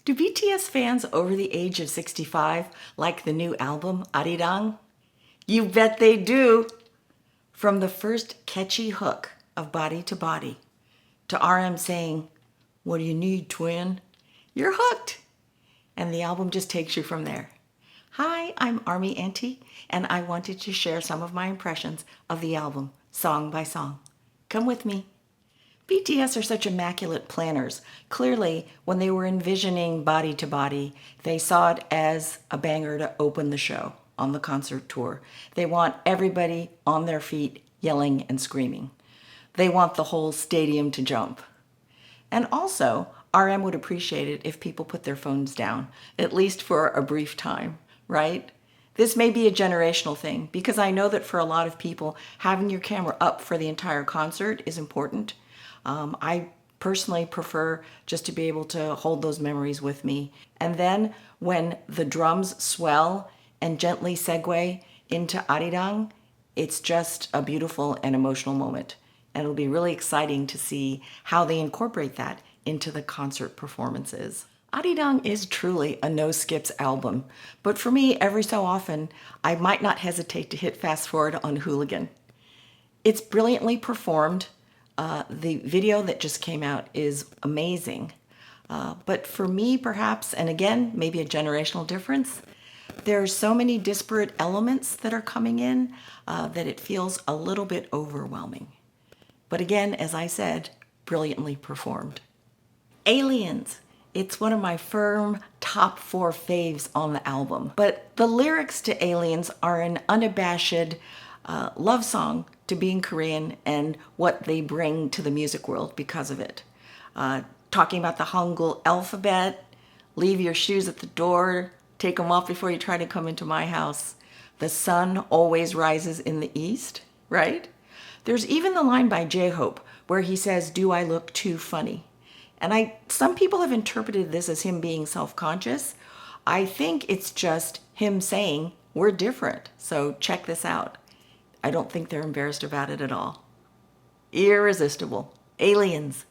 Do BTS fans over the age of 65 like the new album, Arirang? You bet they do! From the first catchy hook of Body to Body to RM saying, "What do you need, twin?" You're hooked! And the album just takes you from there. Hi, I'm Army Auntie, and I wanted to share some of my impressions of the album, song by song. Come with me. BTS are such immaculate planners. Clearly, when they were envisioning Body to Body, they saw it as a banger to open the show on the concert tour. They want everybody on their feet yelling and screaming. They want the whole stadium to jump. And also, RM would appreciate it if people put their phones down, at least for a brief time, right? This may be a generational thing because I know that for a lot of people, having your camera up for the entire concert is important. I personally prefer just to be able to hold those memories with me. And then when the drums swell and gently segue into Arirang, it's just a beautiful and emotional moment. And it'll be really exciting to see how they incorporate that into the concert performances. Arirang is truly a no-skips album, but for me, every so often, I might not hesitate to hit fast forward on Hooligan. It's brilliantly performed. The video that just came out is amazing. But for me, perhaps, and again, maybe a generational difference, there's so many disparate elements that are coming in that it feels a little bit overwhelming. But again, as I said, brilliantly performed. Aliens. It's one of my firm top 4 faves on the album. But the lyrics to Aliens are an unabashed love song to being Korean and what they bring to the music world because of it. Talking about the Hangul alphabet, leave your shoes at the door, take them off before you try to come into my house. The sun always rises in the east, right? There's even the line by J-Hope where he says, "Do I look too funny?" And some people have interpreted this as him being self-conscious. I think it's just him saying, we're different, so check this out. I don't think they're embarrassed about it at all. Irresistible. Aliens.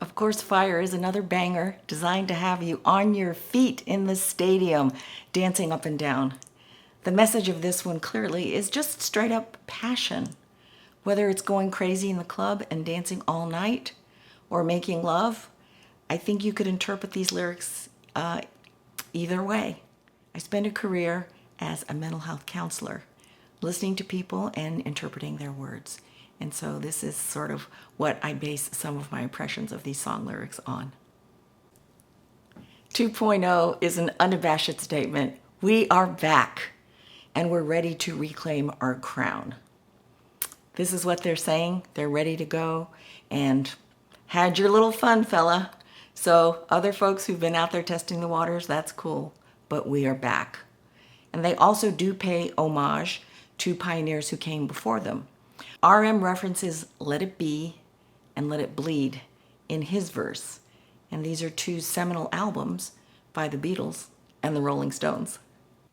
Of course, Fire is another banger designed to have you on your feet in the stadium, dancing up and down. The message of this one clearly is just straight up passion. Whether it's going crazy in the club and dancing all night or making love, I think you could interpret these lyrics either way. I spent a career as a mental health counselor, listening to people and interpreting their words. And so this is sort of what I base some of my impressions of these song lyrics on. 2.0 is an unabashed statement. We are back, and we're ready to reclaim our crown. This is what they're saying. They're ready to go, and had your little fun, fella. So other folks who've been out there testing the waters, that's cool, but we are back. And they also do pay homage to pioneers who came before them. RM references Let It Be and Let It Bleed in his verse. And these are 2 seminal albums by the Beatles and the Rolling Stones.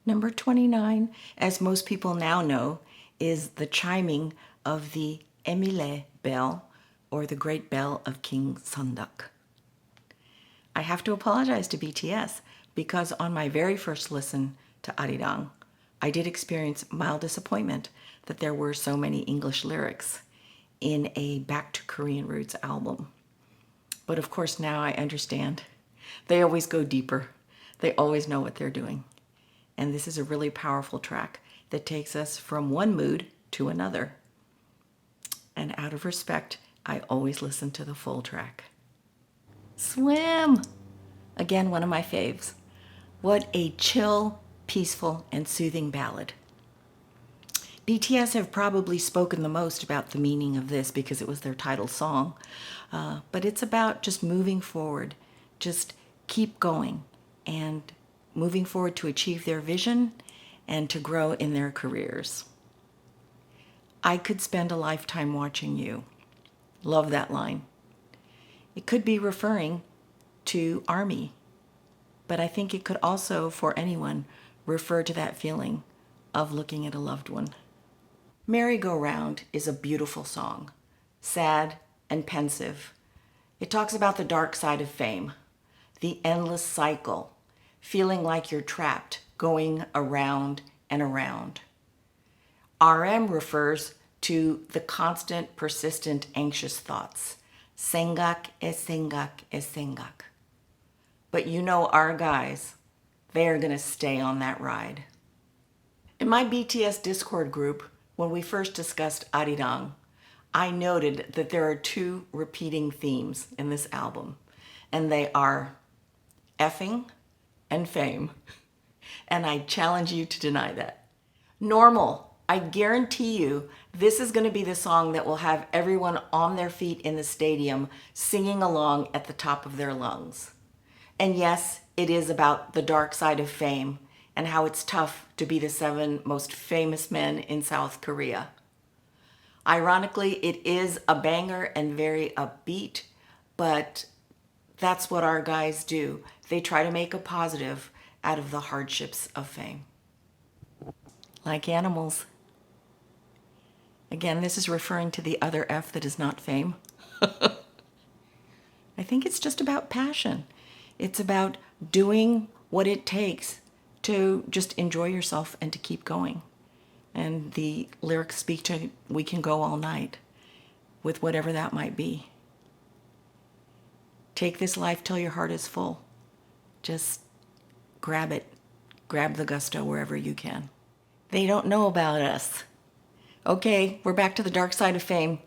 Number 29, as most people now know, is the chiming of the Emile bell, or the Great Bell of King Sunduk. I have to apologize to BTS because on my very first listen to Arirang, I did experience mild disappointment that there were so many English lyrics in a Back to Korean Roots album. But of course now I understand. They always go deeper. They always know what they're doing. And this is a really powerful track that takes us from one mood to another. And out of respect, I always listen to the full track. Swim! Again, one of my faves. What a chill, peaceful, and soothing ballad. BTS have probably spoken the most about the meaning of this because it was their title song. But it's about just moving forward, just keep going and moving forward to achieve their vision and to grow in their careers. I could spend a lifetime watching you. Love that line. It could be referring to Army, but I think it could also, for anyone, refer to that feeling of looking at a loved one. Merry-Go-Round is a beautiful song, sad and pensive. It talks about the dark side of fame. the endless cycle, feeling like you're trapped, going around and around. RM refers to the constant, persistent, anxious thoughts. Sengak e sengak e sengak. But you know our guys, they are going to stay on that ride. In my BTS Discord group, when we first discussed Arirang, I noted that there are two repeating themes in this album, and they are effing and fame. And I challenge you to deny that. Normal. I guarantee you this is going to be the song that will have everyone on their feet in the stadium singing along at the top of their lungs. And yes, it is about the dark side of fame and how it's tough to be the 7 most famous men in South Korea. Ironically, it is a banger and very upbeat, but that's what our guys do. They try to make a positive out of the hardships of fame. Like animals. Again, this is referring to the other F that is not fame. I think it's just about passion. It's about doing what it takes to just enjoy yourself and to keep going. And the lyrics speak to we can go all night with whatever that might be. Take this life till your heart is full. Just grab it. Grab the gusto wherever you can. They don't know about us. Okay, we're back to the dark side of fame.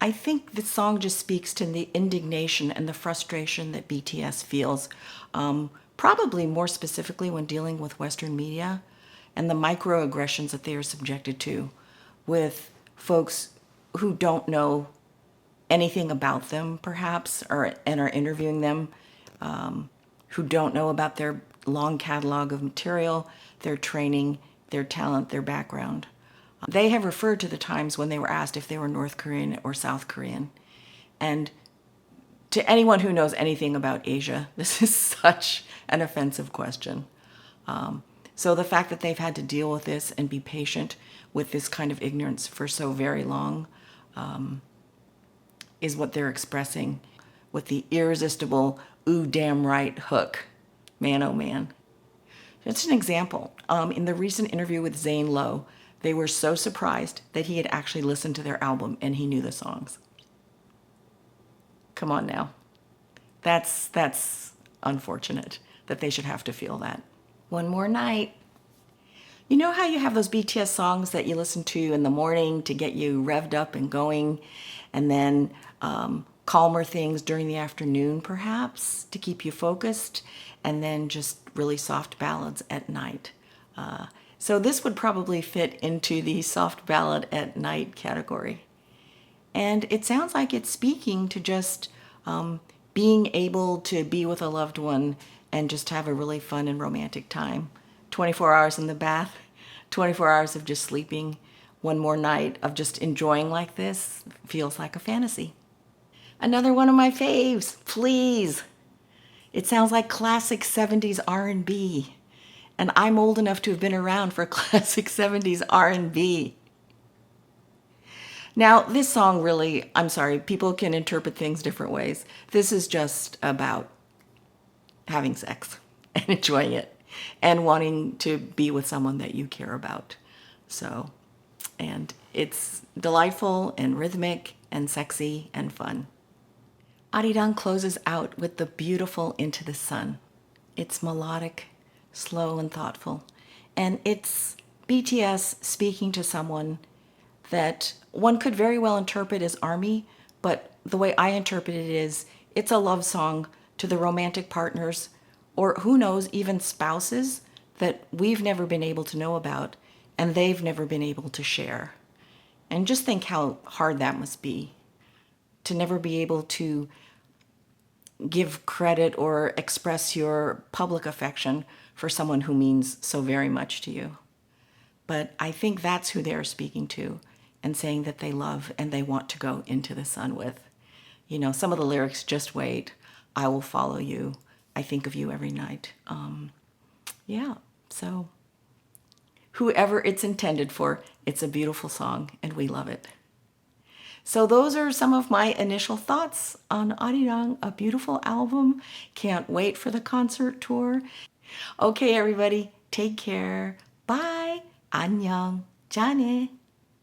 I think this song just speaks to the indignation and the frustration that BTS feels, probably more specifically when dealing with Western media and the microaggressions that they are subjected to with folks who don't know anything about them, perhaps, and are interviewing them, who don't know about their long catalog of material, their training, their talent, their background. They have referred to the times when they were asked if they were North Korean or South Korean. And to anyone who knows anything about Asia, this is such an offensive question. So the fact that they've had to deal with this and be patient with this kind of ignorance for so very long is what they're expressing with the irresistible "ooh, damn right" hook. Man, oh man. Just an example. In the recent interview with Zane Lowe, they were so surprised that he had actually listened to their album and he knew the songs. Come on now. That's unfortunate that they should have to feel that. One more night. You know how you have those BTS songs that you listen to in the morning to get you revved up and going, and then calmer things during the afternoon, perhaps, to keep you focused, and then just really soft ballads at night. So this would probably fit into the soft ballad at night category. And it sounds like it's speaking to just being able to be with a loved one and just have a really fun and romantic time. 24 hours in the bath, 24 hours of just sleeping, one more night of just enjoying like this feels like a fantasy. Another one of my faves, Please. It sounds like classic 70s R&B. And I'm old enough to have been around for classic 70s R&B. Now, this song really, I'm sorry, people can interpret things different ways. This is just about having sex and enjoying it and wanting to be with someone that you care about. So, and it's delightful and rhythmic and sexy and fun. Arirang closes out with the beautiful Into the Sun. It's melodic, slow and thoughtful. And it's BTS speaking to someone that one could very well interpret as ARMY, but the way I interpret it is it's a love song to the romantic partners, or who knows, even spouses that we've never been able to know about and they've never been able to share. And just think how hard that must be to never be able to give credit or express your public affection for someone who means so very much to you. But I think that's who they're speaking to and saying that they love and they want to go into the sun with. You know, some of the lyrics, just wait, I will follow you, I think of you every night. Yeah, so whoever it's intended for, it's a beautiful song and we love it. So those are some of my initial thoughts on Arirang, a beautiful album. Can't wait for the concert tour. Okay, everybody, take care. Bye. 안녕. 짠해.